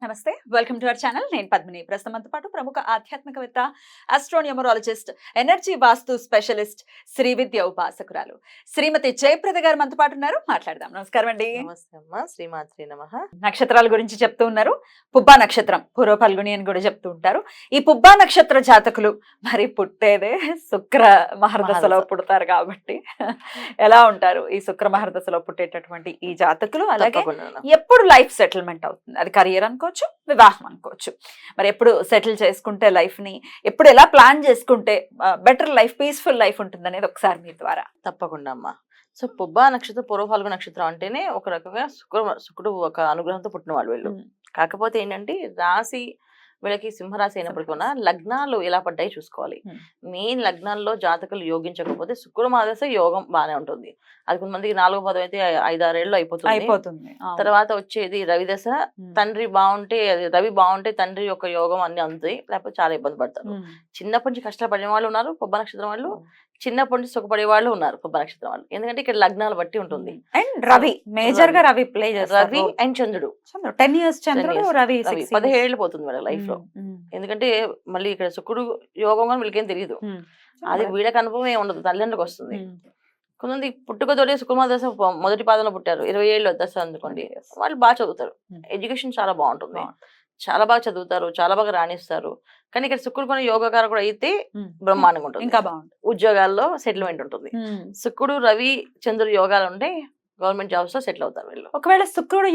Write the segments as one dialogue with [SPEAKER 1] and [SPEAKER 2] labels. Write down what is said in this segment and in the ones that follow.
[SPEAKER 1] నమస్తే, welcome to our channel. నేను పద్మిని. ప్రస్తుతంతో పాటు ప్రముఖ ఆధ్యాత్మికవేత్త, ఆస్ట్రోన్యూమరాలజిస్ట్, ఎనర్జీ వాస్తు స్పెషలిస్ట్, శ్రీ విద్య ఉపాసకురాలు శ్రీమతి జయప్రద గారు మనతో పాటు ఉన్నారు. మాట్లాడదాం. నమస్కారం అండి.
[SPEAKER 2] నమస్తే అమ్మా, శ్రీమాత్రి నమః.
[SPEAKER 1] నక్షత్రాల గురించి చెప్తూ ఉన్నారు. పుబ్బా నక్షత్రం, పూర్వ ఫల్గుని అని కూడా చెప్తూ ఉంటారు. ఈ పుబ్బా నక్షత్ర జాతకులు మరి పుట్టేదే శుక్ర మహర్దశలో పుడతారు కాబట్టి ఎలా ఉంటారు ఈ శుక్ర మహర్దశలో పుట్టేటటువంటి ఈ జాతకులు? అలాగే ఎప్పుడు లైఫ్ సెటిల్మెంట్ అవుతుంది? అది కెరియర్ అనుకోవచ్చు, వివాహం అనుకోవచ్చు. మరి ఎప్పుడు సెటిల్ చేసుకుంటే లైఫ్ ని, ఎప్పుడు ఎలా ప్లాన్ చేసుకుంటే బెటర్ లైఫ్, పీస్ఫుల్ లైఫ్ ఉంటుంది అనేది ఒకసారి మీ ద్వారా.
[SPEAKER 2] తప్పకుండా అమ్మా. సో పుబ్బా నక్షత్రం, పూర్వ ఫల్గు నక్షత్రం అంటేనే ఒక రకంగా శుక్రుడు ఒక అనుగ్రహంతో పుట్టిన వాళ్ళు వీళ్ళు. కాకపోతే ఏంటంటే రాశి వీళ్ళకి సింహరాశి అయినప్పటికీ కూడా లగ్నాలు ఎలా పడ్డాయి చూసుకోవాలి. మెయిన్ లగ్నాల్లో జాతకులు యోగించకపోతే శుక్ర మహాదశ యోగం బాగానే ఉంటుంది. అది కొంతమందికి 4వ పదం అయితే 5-6 ఏళ్ళు అయిపోతుంది. తర్వాత వచ్చేది రవి దశ. తండ్రి బాగుంటే, అది రవి బాగుంటే తండ్రి యొక్క యోగం అన్ని అందుతాయి, లేకపోతే చాలా ఇబ్బంది పడతారు. చిన్నప్పటి నుంచి కష్టపడిన వాళ్ళు ఉన్నారు పుబ్బ నక్షత్రం వాళ్ళు, చిన్నప్పటి నుంచి సుఖపడే వాళ్ళు ఉన్నారు పుబ్బ నక్షత్రం వాళ్ళు. ఎందుకంటే ఇక్కడ లగ్నాలు బట్టి ఉంటుంది.
[SPEAKER 1] అండ్ రవి మేజర్ గా రవి ప్లే చేస్తారు.
[SPEAKER 2] రవి అండ్ చంద్రుడు
[SPEAKER 1] 10 years చంద్రుడు, రవి
[SPEAKER 2] 17 ఏళ్ళు పోతుంది వాళ్ళ లైఫ్ లో. ఎందుకంటే మళ్ళీ ఇక్కడ శుక్రుడు యోగం కానీ వీళ్ళకేం తెలియదు. అది వీళ్ళకి అనుభవం ఏమి ఉండదు, తల్లిదండ్రులకు వస్తుంది. కొంతమంది పుట్టుకతోటి శుక్రమాస దశ మొదటి పాదంలో పుట్టారు, 20 ఏళ్ళు దశ అనుకోండి, వాళ్ళు బాగా చదువుతారు. ఎడ్యుకేషన్ చాలా బాగుంటుంది, చాలా బాగా చదువుతారు, చాలా బాగా రాణిస్తారు. కానీ ఇక్కడ శుక్రుడు కొన్ని యోగకారం కూడా అయితే బ్రహ్మాండంగా ఉంటుంది, ఇంకా బాగుంటుంది. ఉద్యోగాల్లో సెటిల్మెంట్ ఉంటుంది. శుక్రుడు రవి చంద్రుడు యోగాలు ఉంటే గవర్నమెంట్ జాబ్స్ లో సెటిల్ అవుతారు వీళ్ళు.
[SPEAKER 1] ఒకవేళ శుక్రుడు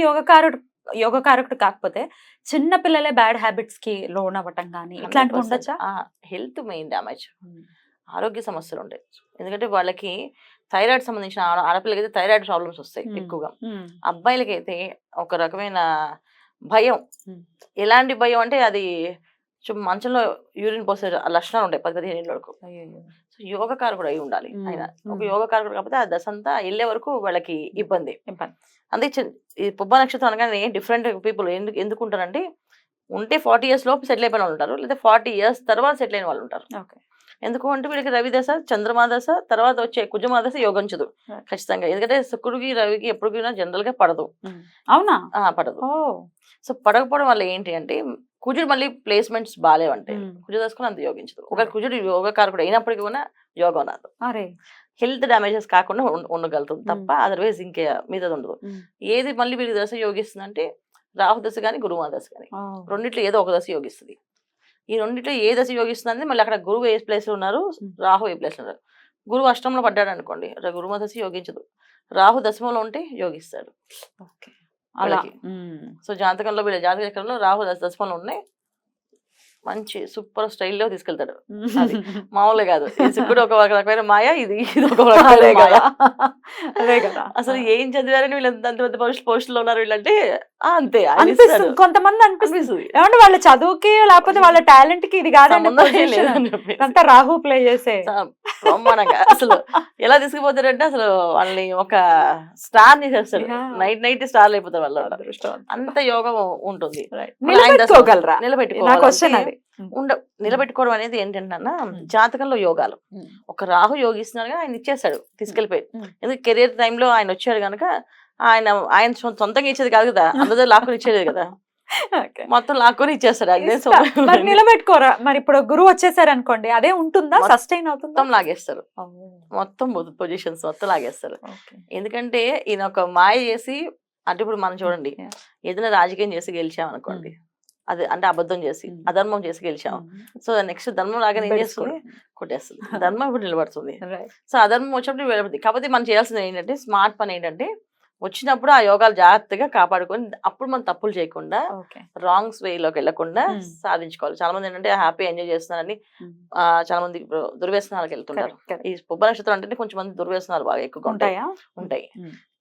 [SPEAKER 1] యోగకారకుడు కాకపోతే చిన్న పిల్లలే బ్యాడ్ హ్యాబిట్స్ కి లోన్ అవ్వటం కానీ ఇట్లాంటివి ఉండొచ్చా?
[SPEAKER 2] హెల్త్ మెయిన్ డ్యామేజ్, ఆరోగ్య సమస్యలు ఉంటాయి. ఎందుకంటే వాళ్ళకి థైరాయిడ్ సంబంధించిన ఆడపిల్లలకి అయితే థైరాయిడ్ ప్రాబ్లమ్స్ వస్తాయి ఎక్కువగా. అబ్బాయిలకైతే ఒక రకమైన భయం. ఎలాంటి భయం అంటే అది మంచంలో యూరిన్ పోసే లక్షణాలు ఉంటాయి 10-15 ఏళ్ళ వరకు. సో యోగకారకుడు అయి ఉండాలి ఆయన. ఒక యోగకారకుడు కాకపోతే ఆ దశ అంతా వెళ్ళే వరకు వాళ్ళకి ఇబ్బంది. అందుకే ఈ పుబ్బ నక్షత్రం అనగానే డిఫరెంట్ పీపుల్ ఎందుకు ఉంటారంటే, ఉంటే 40 years లోపు సెటిల్ అయిపోయిన వాళ్ళు ఉంటారు, లేదా 40 years తర్వాత సెటిల్ అయిన వాళ్ళు ఉంటారు. ఎందుకు అంటే వీళ్ళకి రవి దశ, చంద్రమా దశ, తర్వాత వచ్చే కుజమా దశ యోగించదు ఖచ్చితంగా. ఎందుకంటే శుక్రుడికి రవికి ఎప్పుడు జనరల్ గా పడదు.
[SPEAKER 1] అవునా?
[SPEAKER 2] పడదు. సో పడకపోవడం వల్ల ఏంటి అంటే, కుజుడు మళ్ళీ ప్లేస్మెంట్స్ బాగాలేవంటే కుజ దశకుని అంత యోగించదు. ఒక కుజుడు యోగకారకుడు అయినప్పటికీ కూడా యోగం రాదు. హెల్త్ డ్యామేజెస్ కాకుండా ఉండగలుగుతుంది తప్ప అదర్వైజ్ ఇంకే మీద ఉండదు. ఏది మళ్ళీ వీళ్ళకి దశ యోగిస్తుంది అంటే రాహు దశ కానీ గురుమా దశ కానీ, రెండిట్లో ఏదో ఒక దశ యోగిస్తుంది. ఈ రెండిట్లో ఏ దశ యోగిస్తుంది మళ్ళీ అక్కడ గురువు ఏ ప్లేస్ లో ఉన్నారు, రాహు ఏ ప్లేస్ లో ఉన్నారు. గురువు అష్టంలో పడ్డాడు అనుకోండి, గురుమ దశ యోగించదు. రాహు దశమంలో ఉంటే యోగిస్తాడు. సో జాతకంలో వీళ్ళ జాతక చక్రంలో రాహు దశమంలో ఉన్నాయి, మంచి సూపర్ స్టైల్లో తీసుకెళ్తాడు. అది మామూలే కాదు. శుక్రుడు ఒక రకమైన మాయ, ఇది ఒక రకమైన మాయ. అసలు ఏం చదివారని వీళ్ళు అంత పెద్ద పోస్టులో ఉన్నారు వీళ్ళంటే అంతే
[SPEAKER 1] కొంతమంది అనిపిస్తుంది. ఏమంటే వాళ్ళ చదువుకి లేకపోతే వాళ్ళ టాలెంట్ కి ఇది కాదంతా రాహు ప్లే చేసే
[SPEAKER 2] బ్రహ్మాండంగా. అసలు ఎలా తీసుకుపోతారంటే అసలు వాళ్ళని ఒక స్టార్ ని చేస్తాడు, నైట్ స్టార్ అయిపోతారు వాళ్ళు. అంత యోగం ఉంటుంది. నిలబెట్టుకోవడం అనేది ఏంటంటే జాతకంలో యోగాలు. ఒక రాహు యోగిస్తున్నాడు ఆయన ఇచ్చేస్తాడు తీసుకెళ్లిపోయి. ఎందుకంటే కెరీర్ టైంలో ఆయన వచ్చాడు కనుక ఆయన సొంతంగా ఇచ్చేది కాదు కదా, అందరూ లాక్కుని ఇచ్చేది కదా, మొత్తం లాక్కుని ఇచ్చేస్తాడు.
[SPEAKER 1] నిలబెట్టుకోరా మరి? ఇప్పుడు గురువు వచ్చేసారు అనుకోండి, అదే ఉంటుందా, సస్టైన్ అవుతుంది?
[SPEAKER 2] మొత్తం లాగేస్తారు, మొత్తం పొజిషన్స్ మొత్తం లాగేస్తారు. ఎందుకంటే ఈయన ఒక మాయ చేసి, అంటే ఇప్పుడు మనం చూడండి ఏదైనా రాజకీయం చేసి గెలిచాం అనుకోండి, అది అంటే అబద్ధం చేసి అధర్మం చేసి గెలిచాం. సో నెక్స్ట్ ధర్మం లాగానే ఏం చేస్తుంది, కొట్టేస్తుంది. ధర్మం ఇప్పుడు నిలబడుతుంది. సో అధర్మం వచ్చినప్పుడు నిలబడుతుంది. కాకపోతే మనం చేయాల్సింది ఏంటంటే, స్మార్ట్ పని ఏంటంటే, వచ్చినప్పుడు ఆ యోగాలు జాగ్రత్తగా కాపాడుకొని అప్పుడు మనం తప్పులు చేయకుండా రాంగ్స్ వేలోకి వెళ్లకుండా సాధించుకోవాలి. చాలా మంది ఏంటంటే హ్యాపీ ఎంజాయ్ చేస్తున్నారని చాలా మంది దుర్వ్యసనాలకు వెళ్తుంటారు. ఈ పుబ్బ నక్షత్రం అంటే కొంచెం మంది దుర్వ్యసనాలు బాగా ఎక్కువగా ఉంటాయి.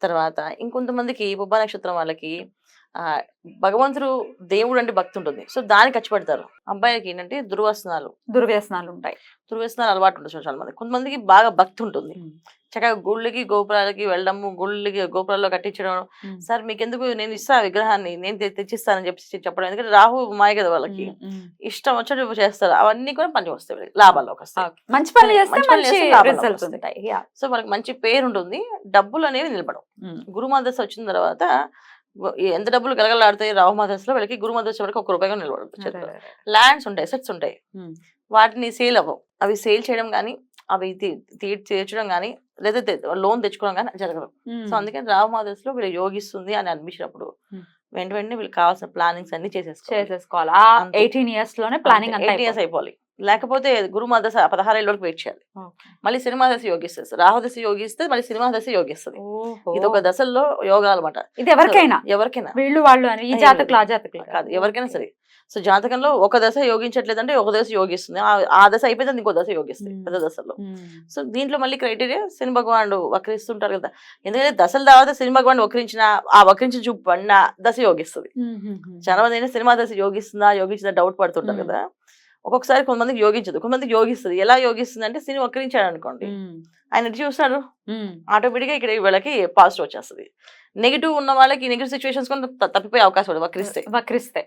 [SPEAKER 2] తర్వాత ఇంకొంతమందికి పుబ్బ నక్షత్రం వాళ్ళకి భగవంతుడు దేవుడు అంటే భక్తి ఉంటుంది. సో దానికి ఖర్చు పెడతారు. అబ్బాయిలకి ఏంటంటే దుర్వ్యసనాలు ఉంటాయి, దుర్వ్యసనాలు అలవాటు ఉంటుంది చాలా మంది. కొంతమందికి బాగా భక్తి ఉంటుంది, చక్కగా గుళ్ళకి గోపురాలకి వెళ్ళడము, గుళ్ళకి గోపురాల్లో కట్టించడం. సార్ మీకు ఎందుకు, నేను ఇస్తా విగ్రహాన్ని, నేను తెచ్చిస్తానని చెప్పడం. ఎందుకంటే రాహు మాయ కదా వాళ్ళకి, ఇష్టం వచ్చేటప్పుడు చేస్తారు. అవన్నీ కూడా పని వస్తాయి, లాభాల్లోకి వస్తాయి. మంచి పనులు చేస్తే సో వాళ్ళకి మంచి పేరు ఉంటుంది, డబ్బులు అనేవి నిలబడవు. గురుమా దశ వచ్చిన తర్వాత ఎంత డబ్బులు గలగలాడుతాయి రాహు మహర్దశలో వీళ్ళకి గురు మహర్దశ వరకు ₹1 నిలబడదు చేతిలో. ల్యాండ్స్ ఉంటాయి, సెట్స్ ఉంటాయి, వాటిని సేల్ అవ్వవు. అవి సేల్ చేయడం కానీ అవి తీర్చడం కానీ లేదా లోన్ తెచ్చుకోవడం కానీ జరగదు. సో అందుకని రాహు మహర్దశలో వీళ్ళు యోగిస్తుంది అని అనిపించినప్పుడు వెంటనే వీళ్ళకి కావాల్సిన ప్లానింగ్స్ అన్ని
[SPEAKER 1] చేసేసుకోవాలి. 18 years లోనే ప్లానింగ్
[SPEAKER 2] 8 years అయిపోవాలి. లేకపోతే గురు మహర్దశ 16 ఏళ్ళ వరకు వెయిట్ చేయాలి. మళ్ళీ సినిమా దశ యోగిస్తుంది, రాహు దశ యోగిస్తే మళ్ళీ సినిమా దశ యోగిస్తుంది. ఇది ఒక దశల్లో యోగా అనమాట.
[SPEAKER 1] ఇది ఎవరికైనా
[SPEAKER 2] వీళ్ళు
[SPEAKER 1] వాళ్ళు అని ఈ జాతకులు ఆ జాతకులు
[SPEAKER 2] కాదు, ఎవరికైనా సరే. సో జాతకంలో ఒక దశ యోగించట్లేదంటే ఒక దశ యోగిస్తుంది, ఆ దశ అయిపోతే ఇంకో దశ యోగిస్తుంది పెద్ద దశలో. సో దీంట్లో మళ్ళీ క్రైటీరియా శని భగవానుడు వక్రిస్తుంటారు కదా, ఎందుకంటే దశల తర్వాత శని భగవానుడు వక్రించిన ఆ వక్రించిన చూపు పడిన దశ యోగిస్తుంది. చాలా మంది అయినా సినిమా దశ యోగించిందా డౌట్ పడుతుంటారు కదా. ఒక్కొక్కసారి కొంతమందికి యోగించదు, కొంతమందికి యోగిస్తుంది. ఎలా యోగిస్తుంది అంటే శని వక్రించాడు అనుకోండి, ఆయన ఎటు చూస్తాడు, ఆటోమేటిక్ గా ఇక్కడ వీళ్ళకి పాజిటివ్ వచ్చేస్తుంది. నెగిటివ్ ఉన్న వాళ్ళకి నెగిటివ్ సిచ్యువేషన్స్ కూడా తప్పిపోయే అవకాశం ఉంది వక్రిస్తే.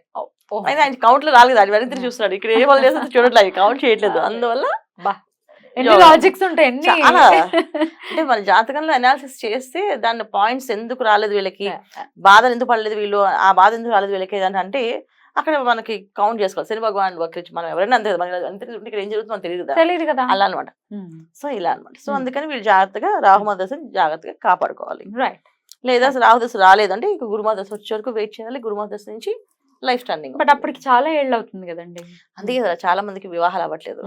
[SPEAKER 2] అయితే ఆయన కౌంట్ లో రాలేదు, అది వెనక్కి చూస్తున్నాడు. ఇక్కడ ఏ వాళ్ళు చేస్తే చూడట్లేదు, కౌంట్ చేయట్లేదు. అందువల్ల
[SPEAKER 1] లాజిక్స్ ఉంటాయి
[SPEAKER 2] అంటే మన జాతకంలో అనాలిసిస్ చేస్తే దాని పాయింట్స్ ఎందుకు రాలేదు వీళ్ళకి, బాధలు ఎందుకు పడలేదు వీళ్ళు, ఆ బాధ ఎందుకు రాలేదు వీళ్ళకి అంటే అక్కడ మనకి కౌంట్ చేసుకోవాలి. శని భగవాన్ వక్రించి మనం ఎవరైనా అంతే కదా, ఇక్కడ ఏం జరుగుతుందో మనకు తెలియదు కదా, అలా అనమాట. సో ఇలా అనమాట. సో అందుకని వీళ్ళు జాగ్రత్తగా రాహు మహర్దశని జాగ్రత్తగా కాపాడుకోవాలి.
[SPEAKER 1] రైట్.
[SPEAKER 2] లేదా రాహు దశ రాలేదంటే ఇక గురు మహర్దశ వచ్చే వరకు వెయిట్ చేయాలి. గురు మహర్దశ నుంచి లైఫ్ టర్నింగ్.
[SPEAKER 1] బట్ అప్పటికి చాలా ఏళ్ళు అవుతుంది కదండి.
[SPEAKER 2] అందుకే కదా చాలా మందికి వివాహాలు అవ్వట్లేదు.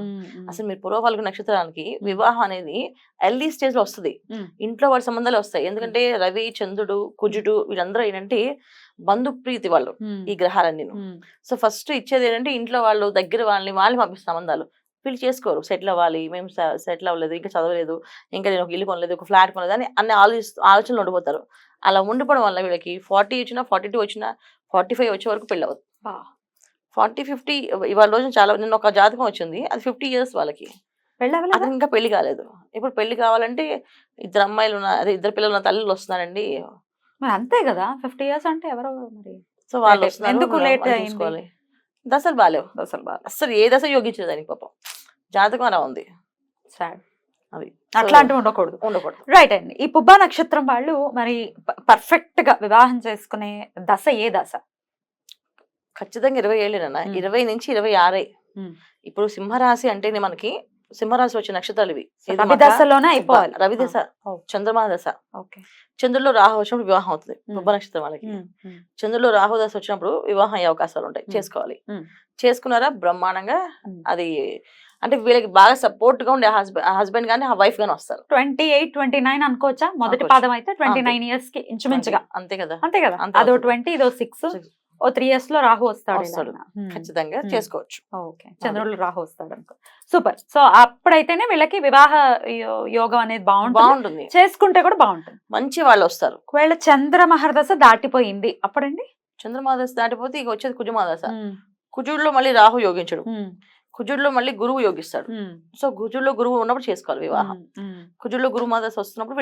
[SPEAKER 2] అసలు మీరు పూర్వ ఫల్గుణ నక్షత్రానికి వివాహం అనేది ఎర్లీ స్టేజ్ లో వస్తుంది, ఇంట్లో వాళ్ళ సంబంధాలు వస్తాయి. ఎందుకంటే రవి, చంద్రుడు, కుజుడు వీళ్ళందరూ ఏంటంటే బంధుప్రీతి వాళ్ళు ఈ గ్రహాలన్నీ. సో ఫస్ట్ ఇచ్చేది ఏంటంటే ఇంట్లో వాళ్ళు దగ్గర వాళ్ళని పంపిస్తున్న సంబంధాలు. వీళ్ళు చేసుకోరు, సెటిల్ అవ్వాలి, మేము సెటిల్ అవ్వలేదు, ఇంకా చదవలేదు, ఇంకా నేను ఒక ఇల్లు కొనలేదు, ఒక ఫ్లాట్ కొనలేదు అని అన్ని ఆలోచనలు ఉండిపోతారు. అలా ఉండిపోవడం వల్ల వీళ్ళకి 40 వచ్చినా, 42 వచ్చినా, 45 వచ్చే వరకు పెళ్ళి అవ్వదు. 40, 50 ఇవాళ రోజు చాలా. నిన్న ఒక జాతకం వచ్చింది, అది 50 years వాళ్ళకి అది ఇంకా పెళ్లి కాలేదు. ఇప్పుడు పెళ్లి కావాలంటే ఇద్దరు అమ్మాయిలు ఇద్దరు పిల్లలు ఉన్న తల్లిలు వస్తున్నారండి.
[SPEAKER 1] అంతే కదా, 50 years అంటే ఎవరో మరి.
[SPEAKER 2] సో వాళ్ళు
[SPEAKER 1] ఎందుకు లేట్
[SPEAKER 2] చూసుకోవాలి. దశలు బాలేవు, అసలు ఏ దశ యోగించలేదు దానికి పాపం. జాతకం అలా ఉంది.
[SPEAKER 1] అవి అట్లాంటివి ఉండకూడదు. రైట్ అండి. ఈ పుబ్బా నక్షత్రం వాళ్ళు మరి పర్ఫెక్ట్ గా వివాహం చేసుకునే దశ ఏ దశ?
[SPEAKER 2] ఖచ్చితంగా 20 ఏళ్ళేనన్నా. 20 నుంచి 26. ఇప్పుడు సింహరాశి అంటేనే మనకి సింహరాశి వచ్చే నక్షత్రాలు ఇవి.
[SPEAKER 1] దశలోనే అయిపోవాలి.
[SPEAKER 2] రవి దశ, చంద్రమా దశ, చంద్రుల్లో రాహు వచ్చినప్పుడు వివాహం అవుతుంది పుబ్బ నక్షత్రం వాళ్ళకి. చంద్రుల్లో రాహు దశ వచ్చినప్పుడు వివాహం అయ్యే అవకాశాలు ఉంటాయి. చేసుకోవాలి. చేసుకున్నారా బ్రహ్మాండంగా. అది అంటే వీళ్ళకి బాగా సపోర్ట్ గా ఉండే హస్బెండ్ గానీ వైఫ్ గానీ వస్తారు.
[SPEAKER 1] 28, 29 అనుకోవచ్చా? మొదటి పాదం అయితే 29 years కి ఇంచుమించుగా.
[SPEAKER 2] అంతే కదా.
[SPEAKER 1] అదో 20, ఇదో 6, 3 years లో రాహు వస్తాడు.
[SPEAKER 2] ఖచ్చితంగా చేసుకోవచ్చు.
[SPEAKER 1] ఓకే, చంద్రుడు రాహు వస్తాడు అనుకో. సూపర్. సో అప్పుడైతేనే వీళ్ళకి వివాహ యోగం అనేది బాగుంటుంది, చేసుకుంటే కూడా బాగుంటుంది,
[SPEAKER 2] మంచి వాళ్ళు వస్తారు.
[SPEAKER 1] ఒకవేళ చంద్ర మహర్దశ దాటిపోయింది అప్పుడండి,
[SPEAKER 2] చంద్రమహాదశ దాటిపోతే ఇక వచ్చేది కుజమహాదశ. కుజుడిలో మళ్ళీ రాహు యోగించడు, కుజుడిలో మళ్ళీ గురువు యోగిస్తాడు. సో కుజుడిలో గురువు ఉన్నప్పుడు చేసుకోవాలి వివాహం. కుజుడిలో గురు మహాదశ వస్తున్నప్పుడు